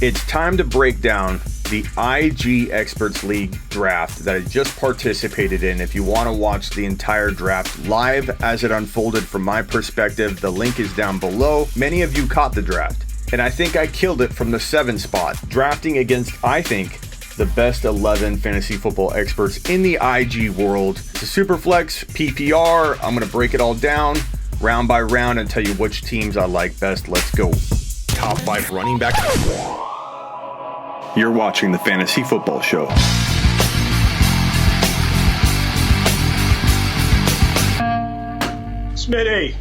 It's time to break down the IG Experts League draft that I just participated in. If you want to watch the entire draft live as it unfolded from my perspective, the link is down below. Many of you caught the draft, and I think I killed it from the 7 spot, drafting against, I think, the best 11 fantasy football experts in the IG world. It's a super flex, PPR. I'm going to break it all down round by round and tell you which teams I like best. Let's go. Top 5 running backs. You're watching the Fantasy Football Show. Smitty.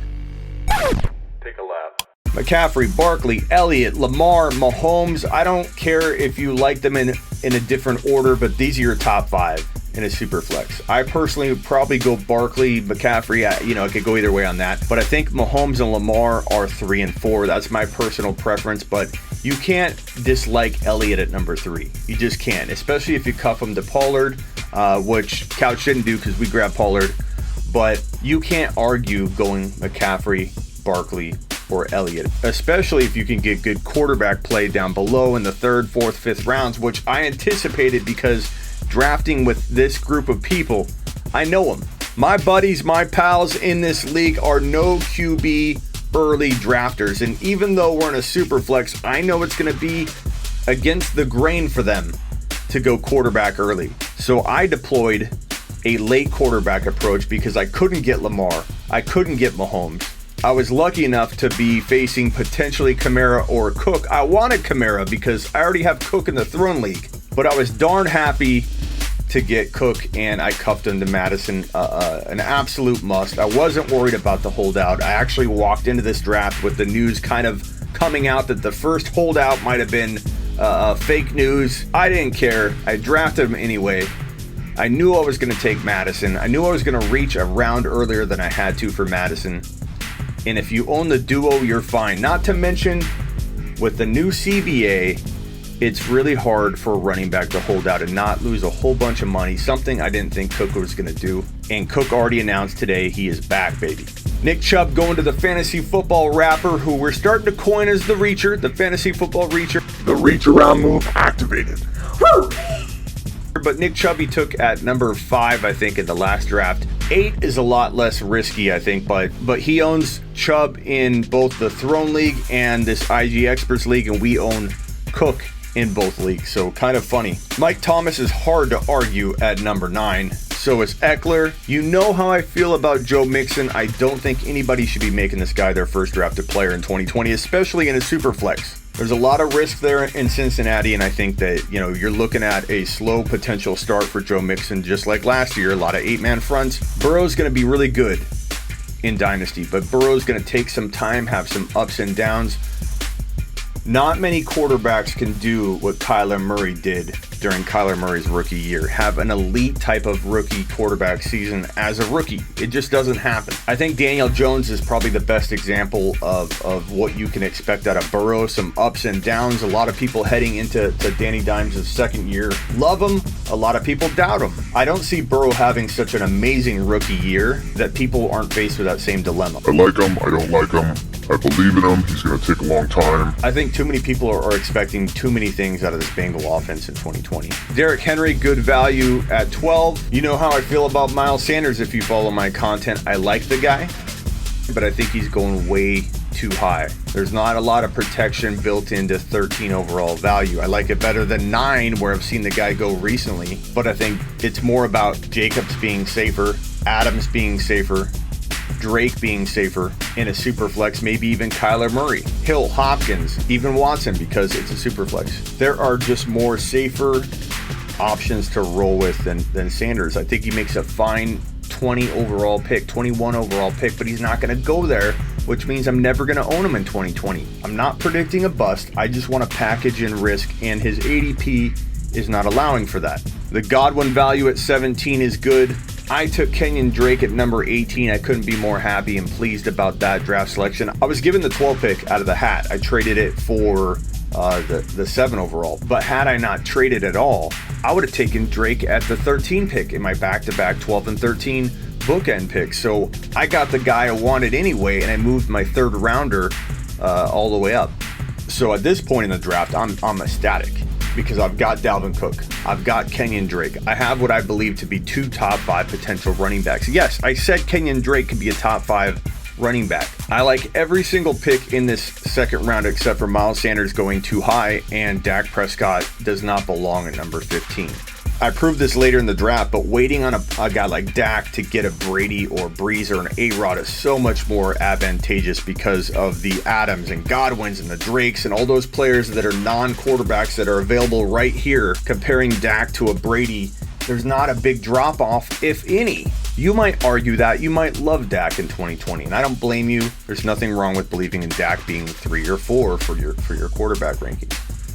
Take a lap. McCaffrey, Barkley, Elliott, Lamar, Mahomes. I don't care if you like them in a different order, but these are your top 5 in a super flex. I personally would probably go Barkley, McCaffrey. I could go either way on that, but I think Mahomes and Lamar are 3 and 4. That's my personal preference, but you can't dislike Elliott at number 3. You just can't, especially if you cuff him to Pollard, which Couch didn't do because we grabbed Pollard, but you can't argue going McCaffrey, Barkley, or Elliott, especially if you can get good quarterback play down below in the 3rd, 4th, 5th rounds, which I anticipated because drafting with this group of people, I know them. My buddies, my pals in this league are no QB early drafters, and even though we're in a super flex, I know it's going to be against the grain for them to go quarterback early. So I deployed a late quarterback approach because I couldn't get Lamar, I couldn't get Mahomes. I was lucky enough to be facing potentially Kamara or Cook. I wanted Kamara because I already have Cook in the Throne League, but I was darn happy to get Cook, and I cuffed him to Madison, an absolute must. I wasn't worried about the holdout. I actually walked into this draft with the news kind of coming out that the first holdout might have been fake news. I didn't care. I drafted him anyway. I knew I was going to take Madison. I knew I was going to reach a round earlier than I had to for Madison. And if you own the duo, you're fine. Not to mention, with the new CBA, it's really hard for a running back to hold out and not lose a whole bunch of money, something I didn't think Cook was going to do. And Cook already announced today he is back, baby. Nick Chubb going to the fantasy football rapper, who we're starting to coin as the Reacher, the fantasy football Reacher. The reach around move activated. Woo! But Nick Chubb he took at number 5, I think, in the last draft. 8 is a lot less risky, I think, but he owns Chubb in both the Throne League and this IG Experts League, and we own Cook in both leagues, so kind of funny. Mike Thomas is hard to argue at number 9. So is Eckler. You know how I feel about Joe Mixon. I don't think anybody should be making this guy their first drafted player in 2020, especially in a super flex. There's a lot of risk there in Cincinnati, and I think that, you're looking at a slow potential start for Joe Mixon, just like last year. A lot of 8-man fronts. Burrow's going to be really good in Dynasty, but Burrow's going to take some time, have some ups and downs. Not many quarterbacks can do what Kyler Murray did during Kyler Murray's rookie year. Have an elite type of rookie quarterback season as a rookie. It just doesn't happen. I think Daniel Jones is probably the best example of what you can expect out of Burrow. Some ups and downs. A lot of people heading into Danny Dimes' second year love him. A lot of people doubt him. I don't see Burrow having such an amazing rookie year that people aren't faced with that same dilemma. I like him. I don't like him. I believe in him. He's going to take a long time. I think too many people are expecting too many things out of this Bengal offense in 2020. Derrick Henry, good value at 12. You know how I feel about Miles Sanders if you follow my content. I like the guy, but I think he's going way too high. There's not a lot of protection built into 13 overall value. I like it better than 9, where I've seen the guy go recently, but I think it's more about Jacobs being safer, Adams being safer, Drake being safer in a super flex, maybe even Kyler Murray, Hill, Hopkins, even Watson, because it's a super flex. There are just more safer options to roll with than Sanders. I think he makes a fine 20 overall pick, 21 overall pick, but he's not going to go there, which means I'm never going to own him in 2020. I'm not predicting a bust. I just want to package in risk, and his ADP is not allowing for that. The Godwin value at 17 is good. I took Kenyon Drake at number 18. I couldn't be more happy and pleased about that draft selection. I was given the 12 pick out of the hat. I traded it for the 7 overall. But had I not traded at all, I would have taken Drake at the 13 pick in my back-to-back 12 and 13 bookend picks. So I got the guy I wanted anyway, and I moved my 3rd rounder all the way up. So at this point in the draft, I'm ecstatic because I've got Dalvin Cook. I've got Kenyon Drake. I have what I believe to be 2 top 5 potential running backs. Yes, I said Kenyon Drake could be a top 5 running back. I like every single pick in this second round except for Miles Sanders going too high, and Dak Prescott does not belong at number 15. I proved this later in the draft, but waiting on a guy like Dak to get a Brady or Brees or an A-Rod is so much more advantageous because of the Adams and Godwins and the Drakes and all those players that are non-quarterbacks that are available right here. Comparing Dak to a Brady, there's not a big drop-off, if any. You might argue that. You might love Dak in 2020, and I don't blame you. There's nothing wrong with believing in Dak being 3 or 4 for your quarterback ranking.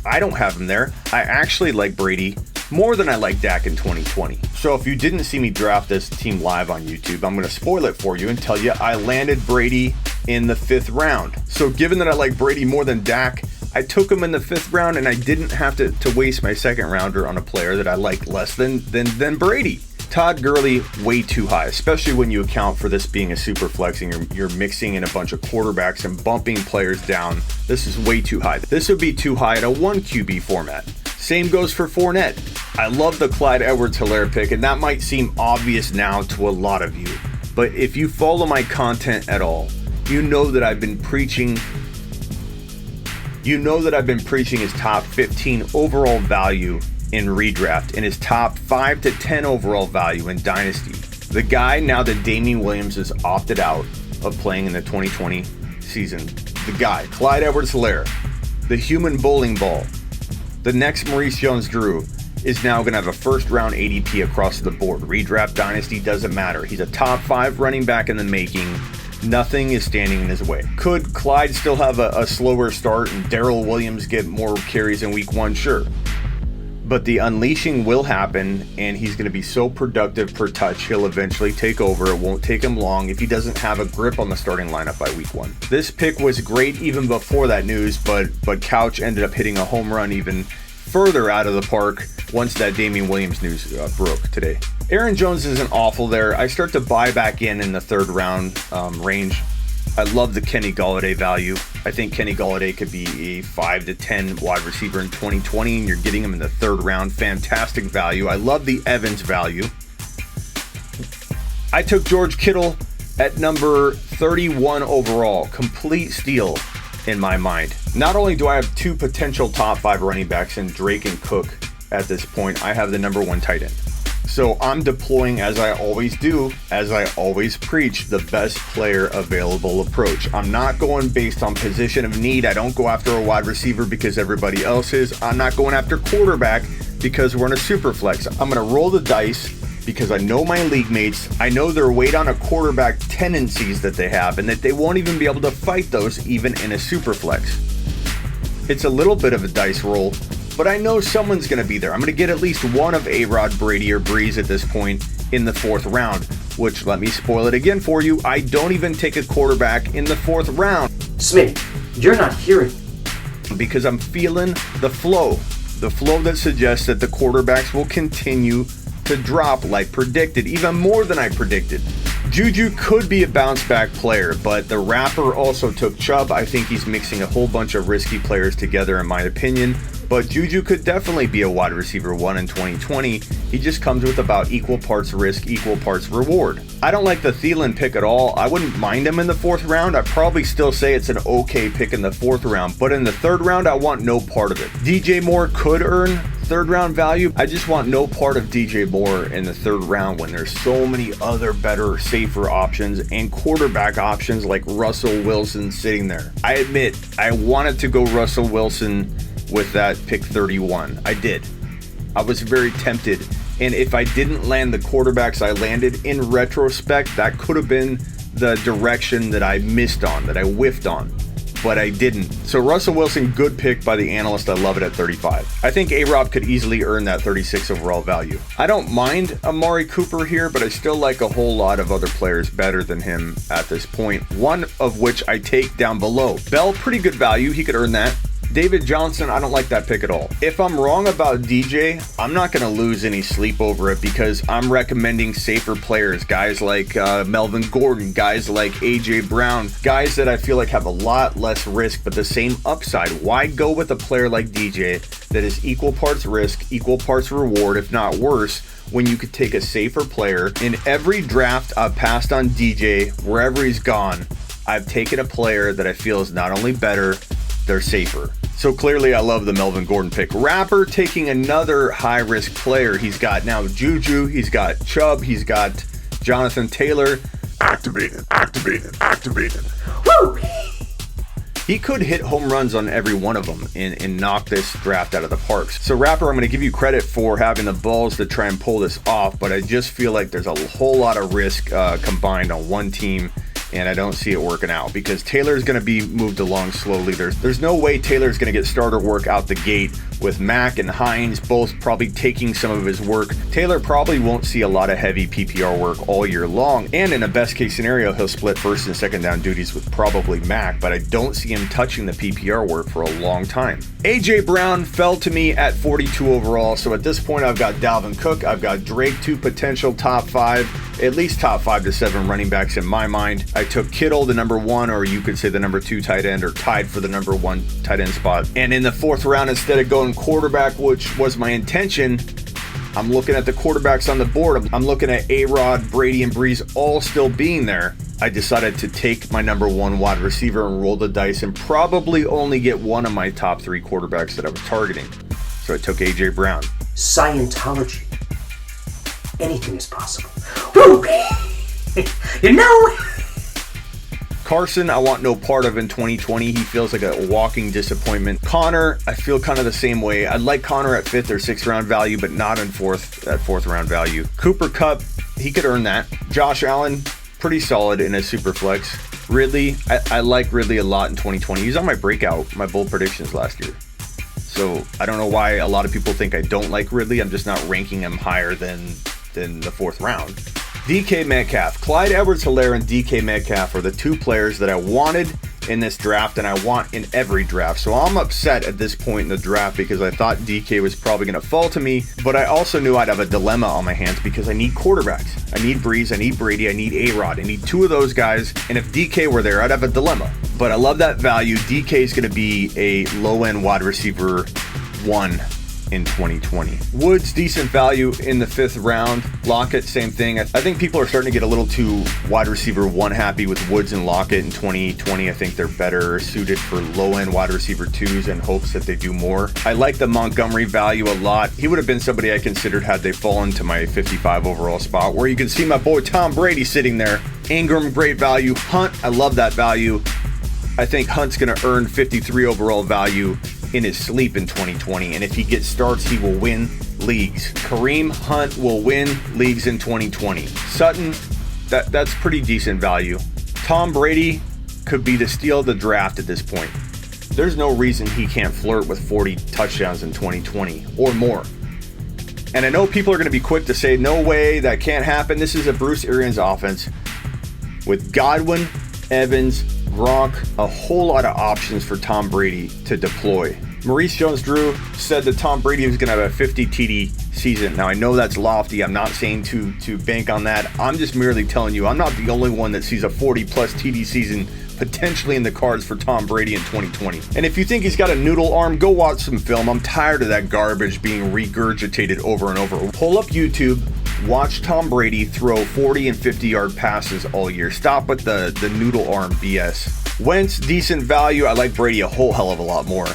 I don't have him there. I actually like Brady more than I like Dak in 2020. So if you didn't see me draft this team live on YouTube, I'm going to spoil it for you and tell you I landed Brady in the 5th round. So given that I like Brady more than Dak, I took him in the 5th round, and I didn't have to waste my 2nd rounder on a player that I like less than Brady. Todd Gurley, way too high, especially when you account for this being a super flex and you're mixing in a bunch of quarterbacks and bumping players down. This is way too high. This would be too high at a 1 QB format. Same goes for Fournette. I love the Clyde Edwards-Helaire pick, and that might seem obvious now to a lot of you. But if you follow my content at all, you know that I've been preaching his top 15 overall value in redraft and his top 5 to 10 overall value in Dynasty. The guy, now that Damien Williams is opted out of playing in the 2020 season, the guy, Clyde Edwards-Helaire, the human bowling ball, the next Maurice Jones-Drew, is now going to have a 1st round ADP across the board. Redraft Dynasty doesn't matter. He's a top 5 running back in the making. Nothing is standing in his way. Could Clyde still have a slower start and Darrell Williams get more carries in week 1? Sure. But the unleashing will happen, and he's going to be so productive per touch, he'll eventually take over. It won't take him long if he doesn't have a grip on the starting lineup by week 1. This pick was great even before that news, but Couch ended up hitting a home run even further out of the park once that Damien Williams news broke today. Aaron Jones isn't awful there. I start to buy back in the 3rd round range. I love the Kenny Golladay value. I think Kenny Golladay could be a 5 to 10 wide receiver in 2020, and you're getting him in the 3rd round. Fantastic value. I love the Evans value. I took George Kittle at number 31 overall. Complete steal in my mind. Not only do I have 2 potential top 5 running backs in Drake and Cook at this point, I have the number 1 tight end. So I'm deploying, as I always do, as I always preach, the best player available approach. I'm not going based on position of need. I don't go after a wide receiver because everybody else is. I'm not going after quarterback because we're in a super flex. I'm going to roll the dice because I know my league mates. I know their weight on a quarterback tendencies that they have, and that they won't even be able to fight those even in a super flex. It's a little bit of a dice roll, but I know someone's going to be there. I'm going to get at least one of A-Rod, Brady, or Brees at this point in the 4th round, which, let me spoil it again for you, I don't even take a quarterback in the 4th round. Smitty, you're not hearing. Because I'm feeling the flow that suggests that the quarterbacks will continue to drop like predicted, even more than I predicted. Juju could be a bounce-back player, but the Rapper also took Chubb. I think he's mixing a whole bunch of risky players together, in my opinion. But Juju could definitely be a wide receiver 1 in 2020. He just comes with about equal parts risk, equal parts reward. I don't like the Thielen pick at all. I wouldn't mind him in the 4th round. I'd probably still say it's an okay pick in the 4th round. But in the 3rd round, I want no part of it. DJ Moore could earn 3rd round value. I just want no part of DJ Moore in the 3rd round when there's so many other better, safer options and quarterback options like Russell Wilson sitting there. I admit, I wanted to go Russell Wilson with that pick 31. I did. I was very tempted. And if I didn't land the quarterbacks I landed, in retrospect, that could have been the direction that I missed on, that I whiffed on. But I didn't. So Russell Wilson, good pick by the analyst. I love it at 35. I think A-Rob could easily earn that 36 overall value. I don't mind Amari Cooper here, but I still like a whole lot of other players better than him at this point. One of which I take down below. Bell, pretty good value. He could earn that. David Johnson, I don't like that pick at all. If I'm wrong about DJ, I'm not going to lose any sleep over it because I'm recommending safer players, guys like Melvin Gordon, guys like AJ Brown, guys that I feel like have a lot less risk but the same upside. Why go with a player like DJ that is equal parts risk, equal parts reward, if not worse, when you could take a safer player? In every draft I've passed on DJ, wherever he's gone, I've taken a player that I feel is not only better, they're safer. So clearly I love the Melvin Gordon pick. Rapper taking another high-risk player. He's got now Juju, he's got Chubb, he's got Jonathan Taylor. Activated. Woo! He could hit home runs on every one of them and knock this draft out of the park. So Rapper, I'm going to give you credit for having the balls to try and pull this off, but I just feel like there's a whole lot of risk combined on one team, and I don't see it working out because Taylor's going to be moved along slowly. There's no way Taylor's going to get starter work out the gate with Mack and Hines both probably taking some of his work. Taylor probably won't see a lot of heavy PPR work all year long, and in a best case scenario, he'll split first and second down duties with probably Mack, but I don't see him touching the PPR work for a long time. AJ Brown fell to me at 42 overall, so at this point I've got Dalvin Cook, I've got Drake, two potential top 5, at least top 5 to 7 running backs in my mind. I took Kittle, the number 1, or you could say the number 2 tight end, or tied for the number 1 tight end spot. And in the 4th round, instead of going quarterback, which was my intention, I'm looking at the quarterbacks on the board. I'm looking at A-Rod, Brady, and Brees all still being there. I decided to take my number 1 wide receiver and roll the dice and probably only get one of my top 3 quarterbacks that I was targeting. So I took AJ Brown. Scientology. Anything is possible. Woo! You know? Carson, I want no part of in 2020. He feels like a walking disappointment. Connor, I feel kind of the same way. I'd like Connor at 5th or 6th round value, but not in 4th round value. Cooper Kupp, he could earn that. Josh Allen, pretty solid in a super flex. Ridley, I like Ridley a lot in 2020. He's on my bold predictions last year. So I don't know why a lot of people think I don't like Ridley. I'm just not ranking him higher than the 4th round. DK Metcalf. Clyde Edwards-Helaire and DK Metcalf are the 2 players that I wanted in this draft and I want in every draft. So I'm upset at this point in the draft because I thought DK was probably going to fall to me, but I also knew I'd have a dilemma on my hands because I need quarterbacks. I need Brees, I need Brady, I need A-Rod. I need 2 of those guys, and if DK were there, I'd have a dilemma. But I love that value. DK is going to be a low-end wide receiver 1 in 2020. Woods, decent value in the 5th round. Lockett, same thing. I think people are starting to get a little too wide receiver 1 happy with Woods and Lockett in 2020. I think they're better suited for low-end wide receiver 2s in hopes that they do more. I like the Montgomery value a lot. He would have been somebody I considered had they fallen to my 55 overall spot, where you can see my boy Tom Brady sitting there. Ingram, great value. Hunt, I love that value. I think Hunt's going to earn 53 overall value in his sleep in 2020, and if he gets starts, he will win leagues. Kareem Hunt will win leagues in 2020. Sutton, that's pretty decent value. Tom Brady could be the steal of the draft at this point. There's no reason he can't flirt with 40 touchdowns in 2020 or more. And I know people are going to be quick to say, no way, that can't happen. This is a Bruce Arians offense with Godwin, Evans, Gronk, a whole lot of options for Tom Brady to deploy. Maurice Jones-Drew said that Tom Brady was going to have a 50 TD season. Now, I know that's lofty. I'm not saying to bank on that. I'm just merely telling you I'm not the only one that sees a 40-plus TD season potentially in the cards for Tom Brady in 2020. And if you think he's got a noodle arm, go watch some film. I'm tired of that garbage being regurgitated over and over. Pull up YouTube. Watch Tom Brady throw 40 and 50-yard passes all year. Stop with the noodle arm BS. Wentz, decent value. I like Brady a whole hell of a lot more.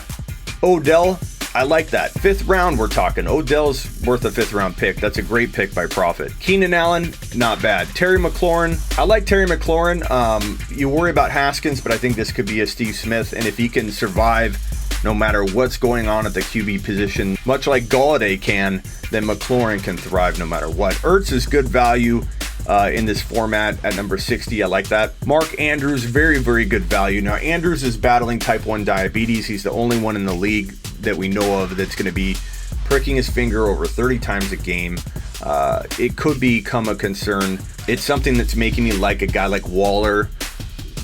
Odell, I like that. 5th round, we're talking. Odell's worth a 5th round pick. That's a great pick by profit. Keenan Allen, not bad. Terry McLaurin, I like Terry McLaurin. You worry about Haskins, but I think this could be a Steve Smith. And if he can survive no matter what's going on at the QB position, much like Golladay can, then McLaurin can thrive no matter what. Ertz is good value in this format at number 60. I like that. Mark Andrews, very, very good value. Now, Andrews is battling type 1 diabetes. He's the only one in the league that we know of that's going to be pricking his finger over 30 times a game. It could become a concern. It's something that's making me like a guy like Waller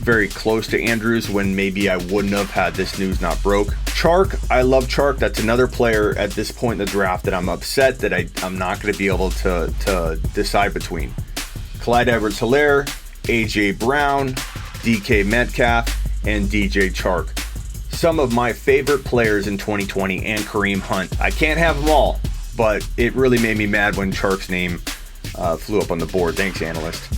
very close to Andrews when maybe I wouldn't have had this news not broke. Chark, I love Chark. That's another player at this point in the draft that I'm upset that I'm not going to be able to decide between. Clyde Edwards-Helaire, A.J. Brown, DK Metcalf, and DJ Chark. Some of my favorite players in 2020, and Kareem Hunt. I can't have them all, but it really made me mad when Chark's name flew up on the board. Thanks, analyst.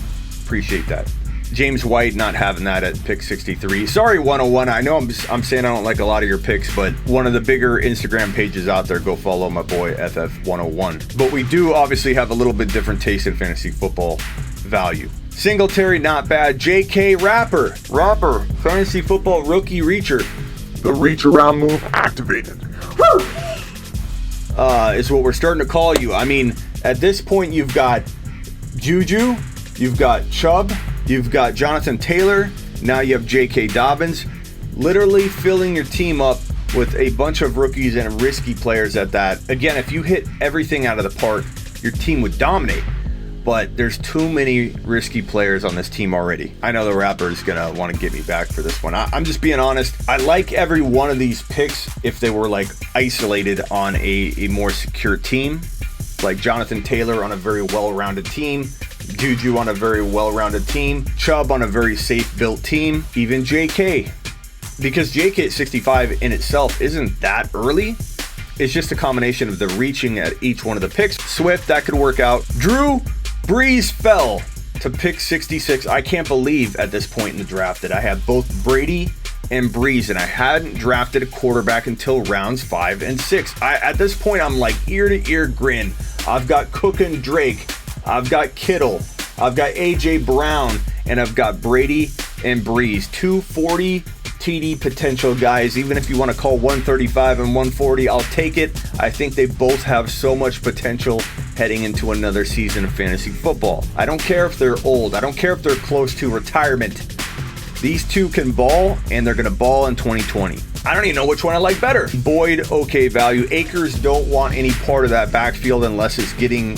Appreciate that. James White not having that at pick 63. Sorry, 101. I know I'm saying I don't like a lot of your picks, but one of the bigger Instagram pages out there, go follow my boy FF101. But we do obviously have a little bit different taste in fantasy football value. Singletary, not bad. J.K. Rapper, fantasy football rookie reacher. The reach around move activated. Woo! Is what we're starting to call you. I mean, at this point, you've got Juju, you've got Chubb, you've got Jonathan Taylor, now you have J.K. Dobbins, literally filling your team up with a bunch of rookies and risky players at that. Again, if you hit everything out of the park, your team would dominate. But there's too many risky players on this team already. I know the rapper is going to want to get me back for this one. I'm just being honest. I like every one of these picks if they were like isolated on a more secure team. Like Jonathan Taylor on a very well-rounded team. Juju on a very well-rounded team. Chubb on a very safe-built team. Even JK. Because JK at 65 in itself isn't that early. It's just a combination of the reaching at each one of the picks. Swift, that could work out. Brees fell to pick 66. I can't believe at this point in the draft that I have both Brady and Brees, and I hadn't drafted a quarterback until rounds 5 and 6. At this point, I'm like ear-to-ear grin. I've got Cook and Drake. I've got Kittle. I've got A.J. Brown. And I've got Brady and Brees. 240 TD potential guys. Even if you want to call 135 and 140, I'll take it. I think they both have so much potential heading into another season of fantasy football. I don't care if they're old. I don't care if they're close to retirement. These two can ball, and they're going to ball in 2020. I don't even know which one I like better. Boyd, okay value. Akers, don't want any part of that backfield unless it's getting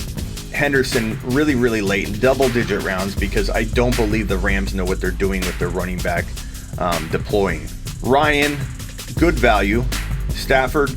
Henderson really, really late in double-digit rounds, because I don't believe the Rams know what they're doing with their running back deploying. Ryan, good value. Stafford,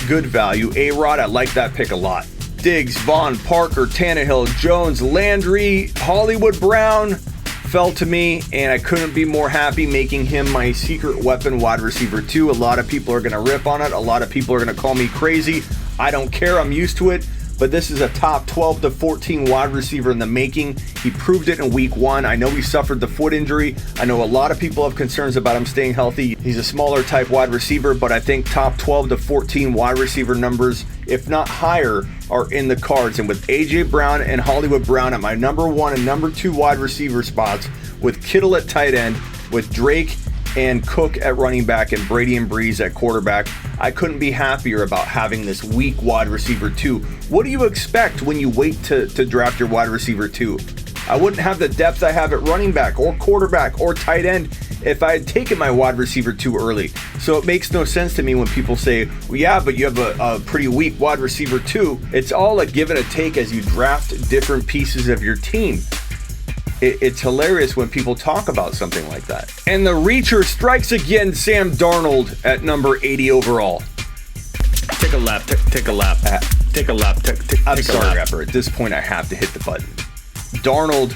good value. A-Rod, I like that pick a lot. Diggs, Vaughn, Parker, Tannehill, Jones, Landry, Hollywood Brown fell to me, and I couldn't be more happy making him my secret weapon wide receiver 2. A lot of people are going to rip on it. A lot of people are going to call me crazy. I don't care. I'm used to it. But this is a top 12 to 14 wide receiver in the making. He proved it in week 1. I know he suffered the foot injury. I know a lot of people have concerns about him staying healthy. He's a smaller type wide receiver, but I think top 12 to 14 wide receiver numbers, if not higher, are in the cards. And with A.J. Brown and Hollywood Brown at my number 1 and number 2 wide receiver spots, with Kittle at tight end, with Drake and Cook at running back, and Brady and Brees at quarterback, I couldn't be happier about having this weak wide receiver 2. What do you expect when you wait to draft your wide receiver 2? I wouldn't have the depth I have at running back or quarterback or tight end if I had taken my wide receiver 2 early. So it makes no sense to me when people say, well, yeah, but you have a pretty weak wide receiver 2. It's all a give and a take as you draft different pieces of your team. It's hilarious when people talk about something like that. And the reacher strikes again, Sam Darnold at number 80 overall. Take a lap. I'm sorry, Rapper. At this point, I have to hit the button. Darnold,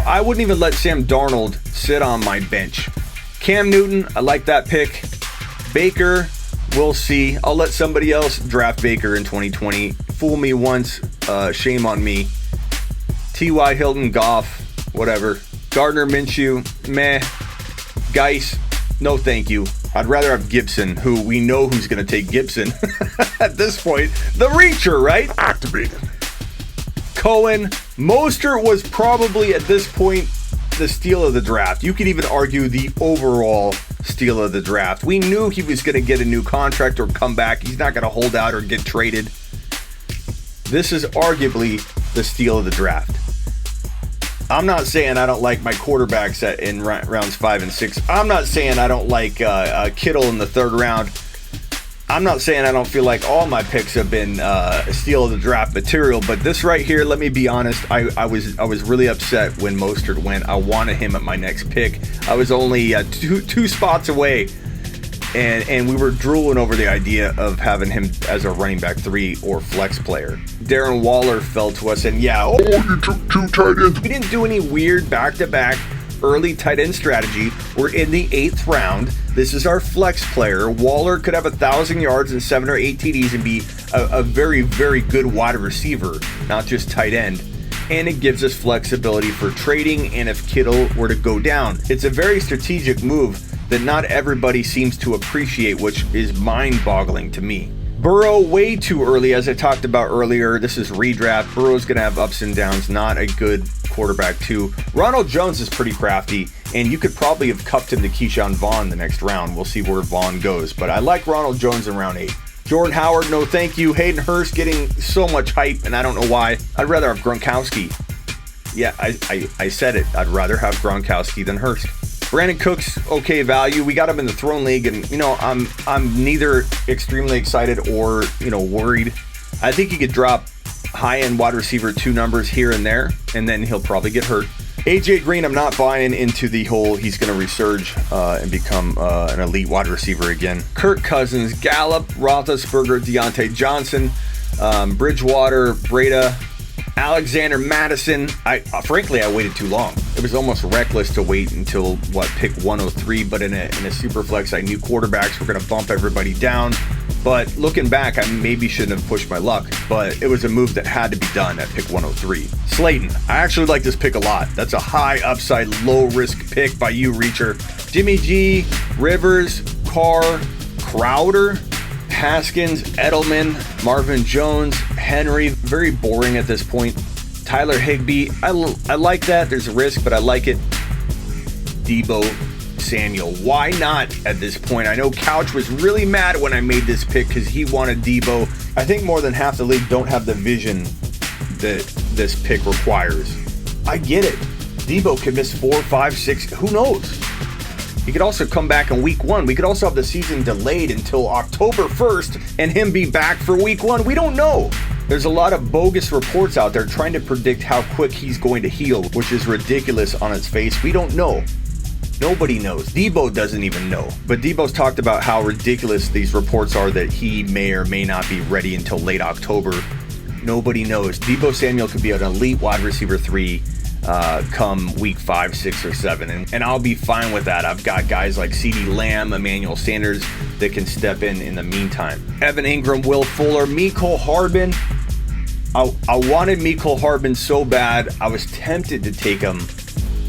I wouldn't even let Sam Darnold sit on my bench. Cam Newton, I like that pick. Baker, we'll see. I'll let somebody else draft Baker in 2020. Fool me once, shame on me. T.Y. Hilton, Goff, whatever. Gardner Minshew, meh. Geis, no thank you. I'd rather have Gibson, who we know who's going to take Gibson at this point. The reacher, right? Activated. Cohen. Mostert was probably at this point the steal of the draft. You could even argue the overall steal of the draft. We knew he was going to get a new contract or come back. He's not going to hold out or get traded. This is arguably the steal of the draft. I'm not saying I don't like my quarterbacks in rounds 5 and 6. I'm not saying I don't like Kittle in the 3rd round. I'm not saying I don't feel like all my picks have been steal of the draft material, but this right here, let me be honest, I was really upset when Mostert went. I wanted him at my next pick. I was only two spots away And we were drooling over the idea of having him as a running back 3 or flex player. Darren Waller fell to us, and you took 2 tight ends. we didn't do any weird back-to-back early tight end strategy. We're in the 8th round. This is our flex player. Waller could have 1,000 yards and 7 or 8 TDs and be a very, very good wide receiver, not just tight end. And it gives us flexibility for trading and if Kittle were to go down. It's a very strategic move that not everybody seems to appreciate, which is mind-boggling to me. Burrow way too early, as I talked about earlier. This is redraft. Burrow's going to have ups and downs, not a good quarterback too. Ronald Jones is pretty crafty, and you could probably have cuffed him to Keyshawn Vaughn the next round. We'll see where Vaughn goes, but I like Ronald Jones in round 8. Jordan Howard, no thank you. Hayden Hurst getting so much hype, and I don't know why. I'd rather have Gronkowski. Yeah, I said it. I'd rather have Gronkowski than Hurst. Brandon Cooks, okay value. We got him in the Throne League, and I'm neither extremely excited or worried. I think he could drop high-end wide receiver 2 numbers here and there, and then he'll probably get hurt. AJ Green, I'm not buying into the whole he's going to resurge and become an elite wide receiver again. Kirk Cousins, Gallup, Roethlisberger, Deontay Johnson, Bridgewater, Breda, Alexander Madison. Frankly, I waited too long. It was almost reckless to wait until pick 103. But in a super flex, I knew quarterbacks were going to bump everybody down. But looking back, I maybe shouldn't have pushed my luck. But it was a move that had to be done at pick 103. Slayton. I actually like this pick a lot. That's a high upside, low risk pick by you, Reacher. Jimmy G, Rivers, Carr, Crowder, Haskins, Edelman, Marvin Jones, Henry. Very boring at this point. Tyler Higbee. I like that. There's a risk, but I like it. Deebo Samuel. Why not at this point? I know Couch was really mad when I made this pick because he wanted Deebo. I think more than half the league don't have the vision that this pick requires. I get it. Deebo could miss 4, 5, 6. Who knows? He could also come back in week 1. We could also have the season delayed until October 1st and him be back for week 1. We don't know. There's a lot of bogus reports out there trying to predict how quick he's going to heal, which is ridiculous on its face. We don't know. Nobody knows. Deebo doesn't even know. But Deebo's talked about how ridiculous these reports are that he may or may not be ready until late October. Nobody knows. Deebo Samuel could be an elite wide receiver 3 come week 5, 6, or 7, and I'll be fine with that. I've got guys like CeeDee Lamb, Emmanuel Sanders that can step in the meantime. Evan Ingram, Will Fuller, Mecole Hardman. I wanted Mecole Hardman so bad, I was tempted to take him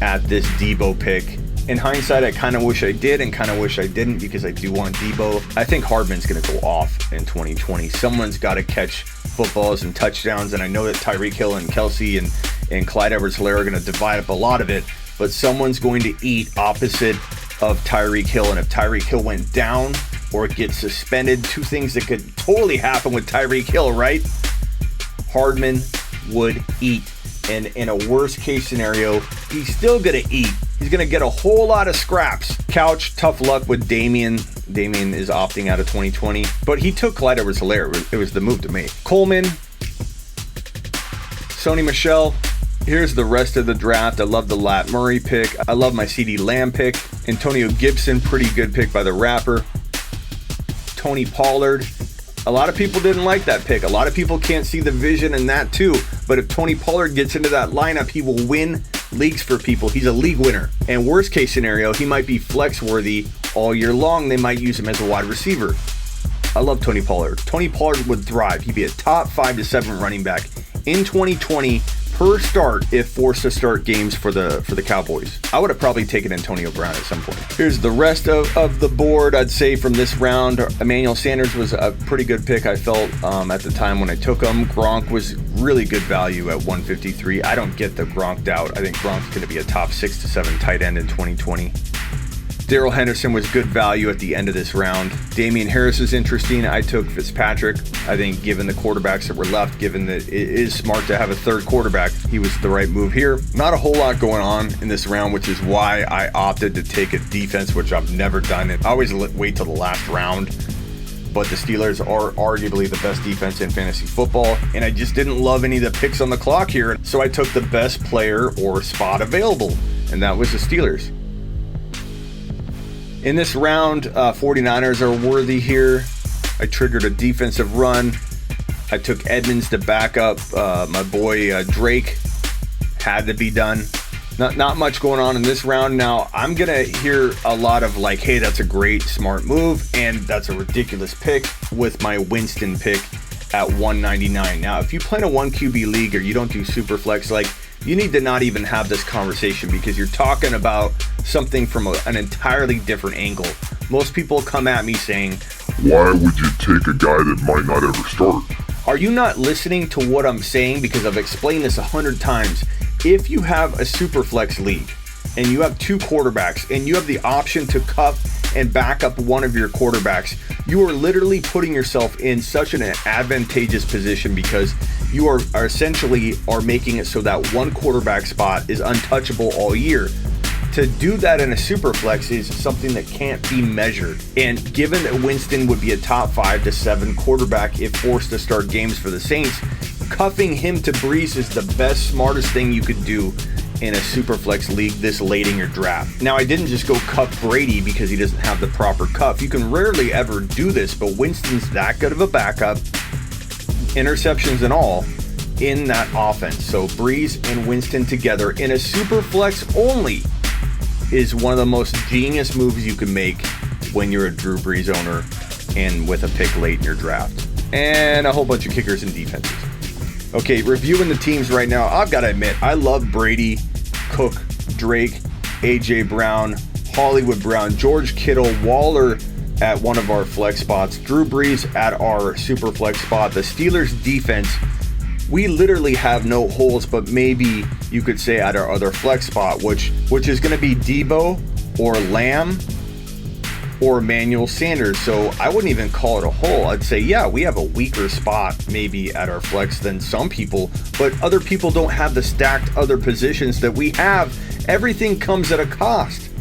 at this Deebo pick. In hindsight, I kind of wish I did and kind of wish I didn't because I do want Deebo. I think Hardman's going to go off in 2020. Someone's got to catch footballs and touchdowns, and I know that Tyreek Hill and Kelsey and Clyde Edwards-Helaire are going to divide up a lot of it, but someone's going to eat opposite of Tyreek Hill, and if Tyreek Hill went down or gets suspended, 2 things that could totally happen with Tyreek Hill, right? Hardman would eat, and in a worst case scenario, he's still going to eat. He's going to get a whole lot of scraps. Couch, tough luck with Damian. Damian is opting out of 2020, but he took Clyde Edwards-Helaire. It was the move to make. Coleman, Sony Michel. Here's the rest of the draft. I love the Lat Murray pick. I love my CeeDee Lamb pick. Antonio Gibson, pretty good pick by the Rapper. Tony Pollard. A lot of people didn't like that pick. A lot of people can't see the vision in that too. But if Tony Pollard gets into that lineup, he will win leagues for people. He's a league winner. And worst case scenario, he might be flex worthy all year long. They might use him as a wide receiver. I love Tony Pollard. Tony Pollard would thrive. He'd be a top 5 to 7 running back in 2020 per start if forced to start games for the Cowboys. I would have probably taken Antonio Brown at some point. Here's the rest of the board. I'd say from this round, Emmanuel Sanders was a pretty good pick, I felt, at the time when I took him. Gronk was really good value at 153. I don't get the Gronked out. I think Gronk's going to be a top 6 to 7 tight end in 2020. Darrell Henderson was good value at the end of this round. Damian Harris is interesting. I took Fitzpatrick. I think given the quarterbacks that were left, given that it is smart to have a third quarterback, he was the right move here. Not a whole lot going on in this round, which is why I opted to take a defense, which I've never done. I always wait till the last round. But the Steelers are arguably the best defense in fantasy football, and I just didn't love any of the picks on the clock here. So I took the best player or spot available, and that was the Steelers. In this round, 49ers are worthy here. I triggered a defensive run. I took Edmonds to back up my boy Drake. Had to be done. Not much going on in this round. Now, I'm going to hear a lot of like, hey, that's a great, smart move, and that's a ridiculous pick with my Winston pick at 199. Now, if you play in a 1 QB league or you don't do super flex, like, you need to not even have this conversation because you're talking about something from an entirely different angle. Most people come at me saying, why would you take a guy that might not ever start? Are you not listening to what I'm saying? Because I've explained this 100 times. If you have a super flex league and you have 2 quarterbacks and you have the option to cuff and back up one of your quarterbacks, you are literally putting yourself in such an advantageous position because you are essentially making it so that one quarterback spot is untouchable all year. To do that in a super flex is something that can't be measured. And given that Winston would be a top 5 to 7 quarterback if forced to start games for the Saints, cuffing him to Brees is the best, smartest thing you could do in a super flex league this late in your draft. Now, I didn't just go cuff Brady because he doesn't have the proper cuff. You can rarely ever do this, but Winston's that good of a backup, interceptions and all, in that offense. So Brees and Winston together in a super flex only is one of the most genius moves you can make when you're a Drew Brees owner and with a pick late in your draft. And a whole bunch of kickers and defenses. Okay, reviewing the teams right now, I've got to admit, I love Brady, Cook, Drake, A.J. Brown, Hollywood Brown, George Kittle, Waller at one of our flex spots, Drew Brees at our super flex spot. The Steelers defense, we literally have no holes, but maybe you could say at our other flex spot, which is going to be Deebo or Lamb or Emmanuel Sanders. So I wouldn't even call it a hole. I'd say, yeah, we have a weaker spot maybe at our flex than some people, but other people don't have the stacked other positions that we have. Everything comes at a cost.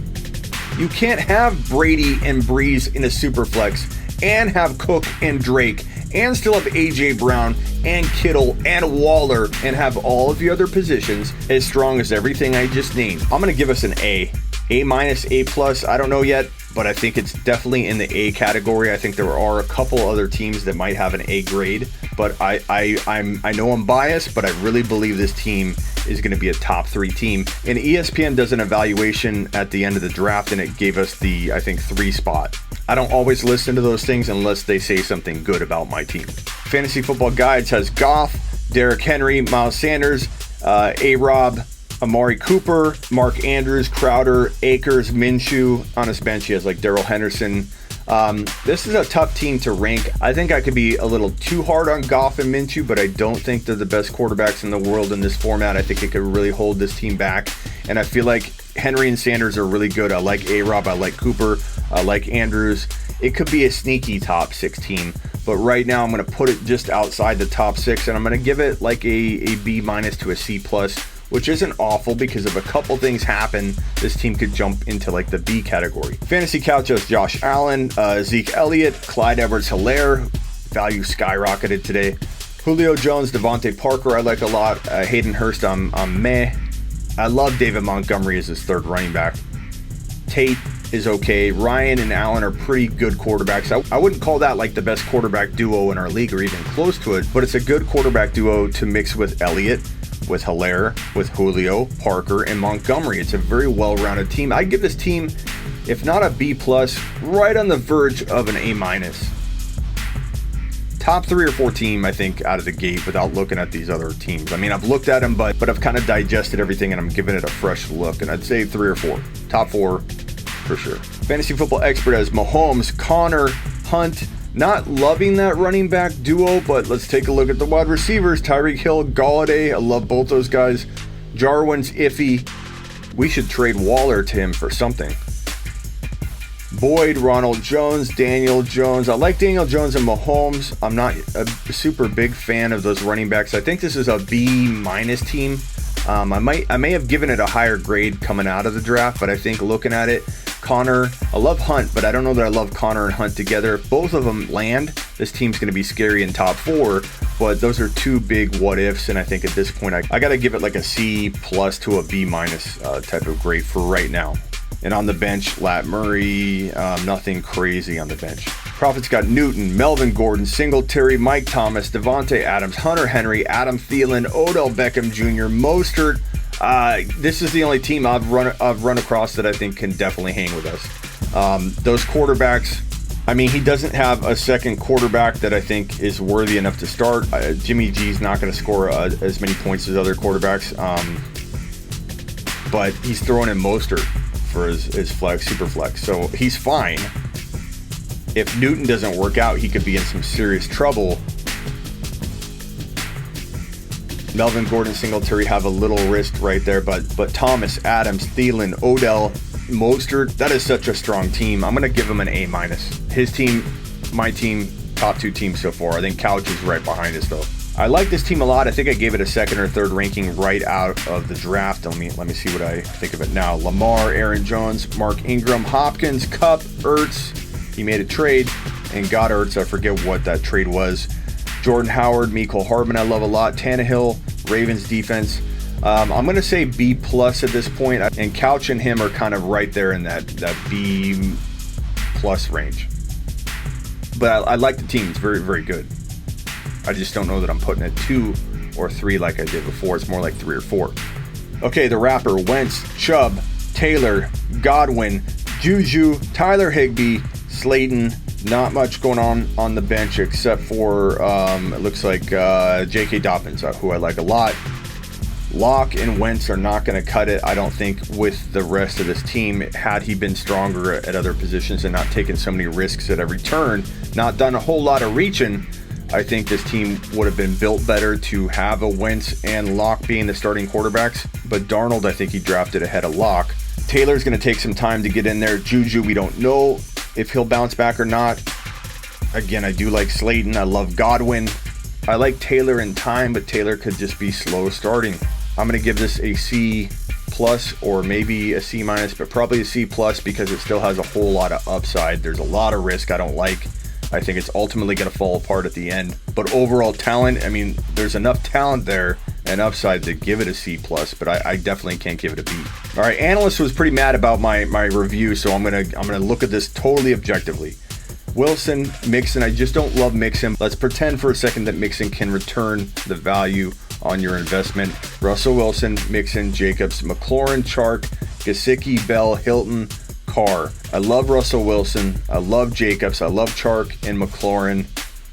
You can't have Brady and Brees in a super flex and have Cook and Drake and still have A.J. Brown and Kittle and Waller and have all of the other positions as strong as everything I just named. I'm going to give us an A. A-, A+, I don't know yet, but I think it's definitely in the A category. I think there are a couple other teams that might have an A grade, but I know I'm biased, but I really believe this team is going to be a top 3 team. And ESPN does an evaluation at the end of the draft, and it gave us the, I think, 3 spot. I don't always listen to those things unless they say something good about my team. Fantasy Football Guides has Goff, Derrick Henry, Miles Sanders, A-Rob, Amari Cooper, Mark Andrews, Crowder, Akers, Minshew. On his bench, he has like Darrell Henderson. This is a tough team to rank. I think I could be a little too hard on Goff and Minshew, but I don't think they're the best quarterbacks in the world in this format. I think it could really hold this team back. And I feel like Henry and Sanders are really good. I like A-Rob, I like Cooper, I like Andrews. It could be a sneaky top 6 team, but right now I'm going to put it just outside the top 6, and I'm going to give it like a B- to a C+, which isn't awful because if a couple things happen, this team could jump into like the B category. Fantasy Couch has Josh Allen, Zeke Elliott, Clyde Edwards-Helaire. Value skyrocketed today. Julio Jones, Devontae Parker, I like a lot. Hayden Hurst, I'm meh. I love David Montgomery as his 3rd running back. Tate is okay. Ryan and Allen are pretty good quarterbacks. I wouldn't call that like the best quarterback duo in our league or even close to it, but it's a good quarterback duo to mix with Elliott, with Helaire, with Julio, Parker, and Montgomery. It's a very well-rounded team. I'd give this team, if not a B+, right on the verge of an A-. Top 3 or 4 team, I think, out of the gate without looking at these other teams. I mean, I've looked at them, but I've kind of digested everything and I'm giving it a fresh look. And I'd say 3 or 4. Top 4 for sure. Fantasy Football Expert has Mahomes, Connor, Hunt. Not loving that running back duo, but let's take a look at the wide receivers. Tyreek Hill, Galladay. I love both those guys. Jarwin's iffy. We should trade Waller to him for something. Boyd, Ronald Jones, Daniel Jones. I like Daniel Jones and Mahomes. I'm not a super big fan of those running backs. I think this is a B- team. I may have given it a higher grade coming out of the draft, but I think looking at it, Connor, I love Hunt, but I don't know that I love Connor and Hunt together. If both of them land, this team's going to be scary in top 4, but those are 2 big what ifs, and I think at this point I got to give it like a C+ to a B- type of grade for right now. And on the bench, Lat Murray, nothing crazy on the bench. Profit's got Newton, Melvin Gordon, Singletary, Mike Thomas, Devontae Adams, Hunter Henry, Adam Thielen, Odell Beckham Jr., Mostert. This is the only team I've run across that I think can definitely hang with us. Those quarterbacks, I mean, he doesn't have a second quarterback that I think is worthy enough to start. Jimmy G's not going to score as many points as other quarterbacks, but he's throwing in Mostert for his flex, super flex, so he's fine. If Newton doesn't work out, he could be in some serious trouble. Melvin Gordon, Singletary have a little risk right there, but Thomas, Adams, Thielen, Odell, Mostert, that is such a strong team. I'm going to give him an A-. His team, my team, top 2 teams so far. I think Couch is right behind us, though. I like this team a lot. I think I gave it a 2nd or 3rd ranking right out of the draft. Let me see what I think of it now. Lamar, Aaron Jones, Mark Ingram, Hopkins, Kupp, Ertz. He made a trade and got Ertz. I forget what that trade was. Jordan Howard, Mecole Hardman, I love a lot. Tannehill, Ravens defense. I'm going to say B+ at this point, and Couch and him are kind of right there in that B+ range. But I like the team. It's very, very good. I just don't know that I'm putting it 2 or 3 like I did before. It's more like 3 or 4. Okay, the wrapper: Wentz, Chubb, Taylor, Godwin, Juju, Tyler Higbee, Slayton. Not much going on the bench except for it looks like J.K. Dobbins, who I like a lot. Locke and Wentz are not going to cut it, I don't think, with the rest of this team. Had he been stronger at other positions and not taken so many risks at every turn, not done a whole lot of reaching, I think this team would have been built better to have a Wentz and Locke being the starting quarterbacks. But Darnold, I think he drafted ahead of Locke. Taylor's going to take some time to get in there. Juju, we don't know if he'll bounce back or not. Again, I do like Slayton. I love Godwin. I like Taylor in time, but Taylor could just be slow starting. I'm going to give this a C+ or maybe a C-, but probably a C+ because it still has a whole lot of upside. There's a lot of risk I don't like. I think it's ultimately going to fall apart at the end. But overall talent, I mean, there's enough talent there and upside to give it a C+, but I definitely can't give it a B. All right, analyst was pretty mad about my review, so I'm gonna look at this totally objectively. Wilson, Mixon, I just don't love Mixon. Let's pretend for a second that Mixon can return the value on your investment. Russell Wilson, Mixon, Jacobs, McLaurin, Chark, Gesicki, Bell, Hilton, Carr. I love Russell Wilson. I love Jacobs. I love Chark and McLaurin.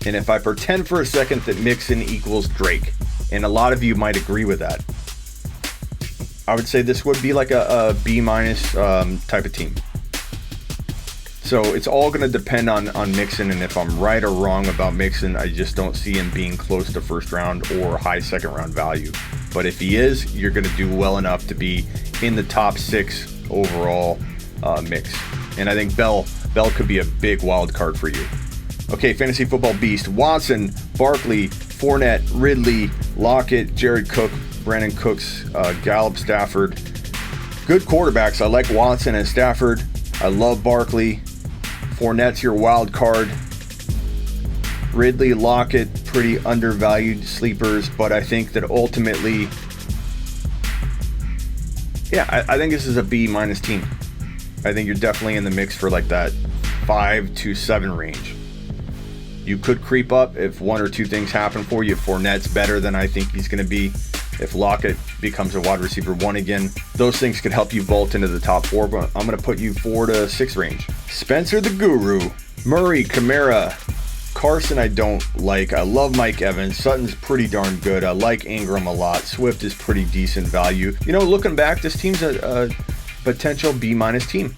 And if I pretend for a second that Mixon equals Drake, and a lot of you might agree with that, I would say this would be like a B- type of team. So it's all going to depend on Mixon, and if I'm right or wrong about Mixon, I just don't see him being close to first round or high second round value. But if he is, you're going to do well enough to be in the top 6 overall mix. And I think Bell could be a big wild card for you. Okay, Fantasy Football Beast: Watson, Barkley, Fournette, Ridley, Lockett, Jared Cook, Brandon Cooks, Gallup, Stafford. Good quarterbacks. I like Watson and Stafford. I love Barkley. Fournette's your wild card. Ridley, Lockett, pretty undervalued sleepers, but I think that ultimately, I think this is a B- team. I think you're definitely in the mix for like that 5 to 7 range. You could creep up if 1 or 2 things happen for you. If Fournette's better than I think he's going to be, if Lockett becomes a wide receiver 1 again, those things could help you vault into the top 4, but I'm going to put you 4 to 6 range. Spencer the Guru, Murray, Kamara, Carson I don't like. I love Mike Evans. Sutton's pretty darn good. I like Ingram a lot. Swift is pretty decent value. You know, looking back, this team's a potential B- team.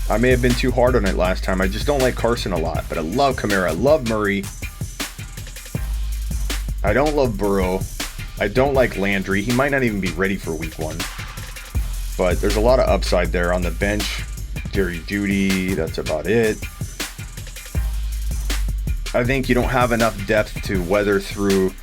I may have been too hard on it last time. I just don't like Carson a lot, but I love Kamara. I love Murray. I don't love Burrow. I don't like Landry. He might not even be ready for week 1. But there's a lot of upside there on the bench. Jerry Jeudy, that's about it. I think you don't have enough depth to weather through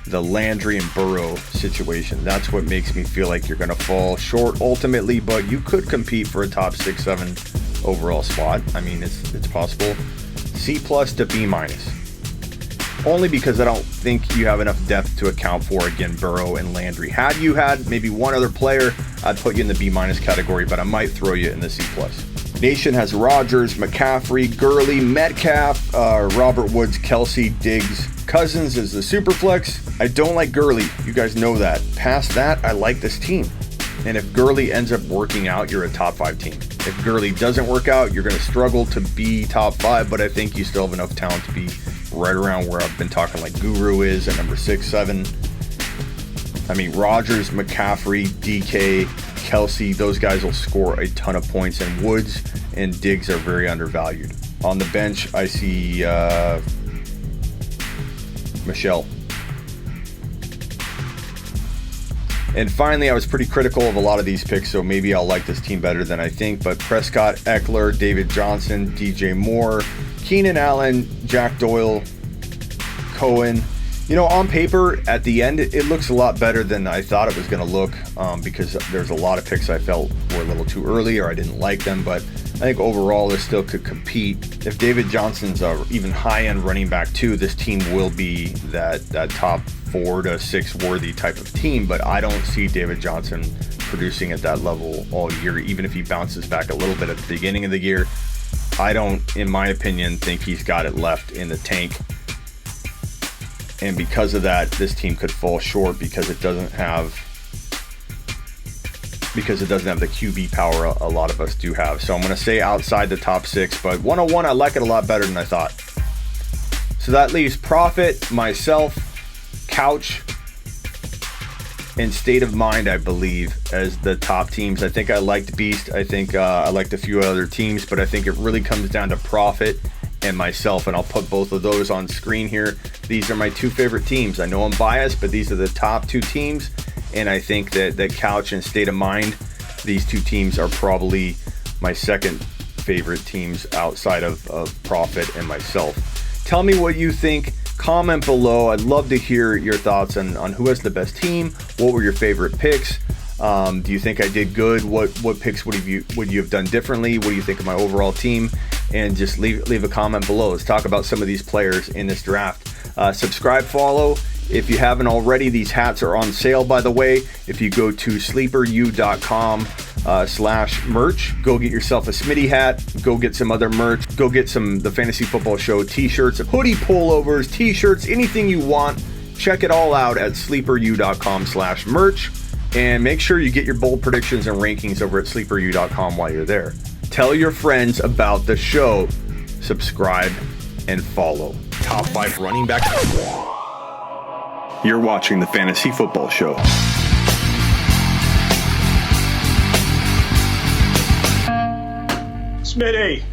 the Landry and Burrow situation. That's what makes me feel like you're going to fall short ultimately, but you could compete for a top 6-7 overall spot. I mean, it's possible. C+ to B-. Only because I don't think you have enough depth to account for, again, Burrow and Landry. Had you had maybe one other player, I'd put you in the B- category, but I might throw you in the C+. Nation has Rodgers, McCaffrey, Gurley, Metcalf, Robert Woods, Kelsey, Diggs. Cousins is the super flex. I don't like Gurley. You guys know that. Past that, I like this team. And if Gurley ends up working out, you're a top 5 team. If Gurley doesn't work out, you're going to struggle to be top 5, but I think you still have enough talent to be right around where I've been talking like Guru is at number 6, 7. I mean, Rodgers, McCaffrey, DK, Kelsey, those guys will score a ton of points, and Woods and Diggs are very undervalued. On the bench, I see Michelle. And finally, I was pretty critical of a lot of these picks, so maybe I'll like this team better than I think. But Prescott, Eckler, David Johnson, DJ Moore, Keenan Allen, Jack Doyle, Cohen. You know, on paper, at the end, it looks a lot better than I thought it was going to look because there's a lot of picks I felt were a little too early or I didn't like them. But I think overall, they still could compete. If David Johnson's a even high-end running back, too, this team will be that top 4 to 6 worthy type of team. But I don't see David Johnson producing at that level all year, even if he bounces back a little bit at the beginning of the year. I don't, in my opinion, think he's got it left in the tank. And because of that, this team could fall short because it doesn't have the QB power a lot of us do have. So I'm going to say outside the top 6, but 101, I like it a lot better than I thought. So that leaves Profit, myself, Couch, and State of Mind, I believe, as the top teams. I think I liked Beast. I think I liked a few other teams, but I think it really comes down to Profit and myself, and I'll put both of those on screen here. These are my 2 favorite teams. I know I'm biased, but these are the top 2 teams, and I think that Couch and State of Mind, these 2 teams are probably my second favorite teams outside of Profit and myself. Tell me what you think. Comment below. I'd love to hear your thoughts on who has the best team. What were your favorite picks? Do you think I did good? What picks would you have done differently? What do you think of my overall team? And just leave a comment below. Let's talk about some of these players in this draft. Subscribe, follow. If you haven't already, these hats are on sale, by the way. If you go to sleeperu.com/merch, go get yourself a Smitty hat. Go get some other merch. Go get the Fantasy Football Show t-shirts, hoodie pullovers, t-shirts, anything you want. Check it all out at sleeperu.com/merch. And make sure you get your bold predictions and rankings over at sleeperu.com while you're there. Tell your friends about the show. Subscribe and follow. Top 5 running back. You're watching the Fantasy Football Show. Smitty.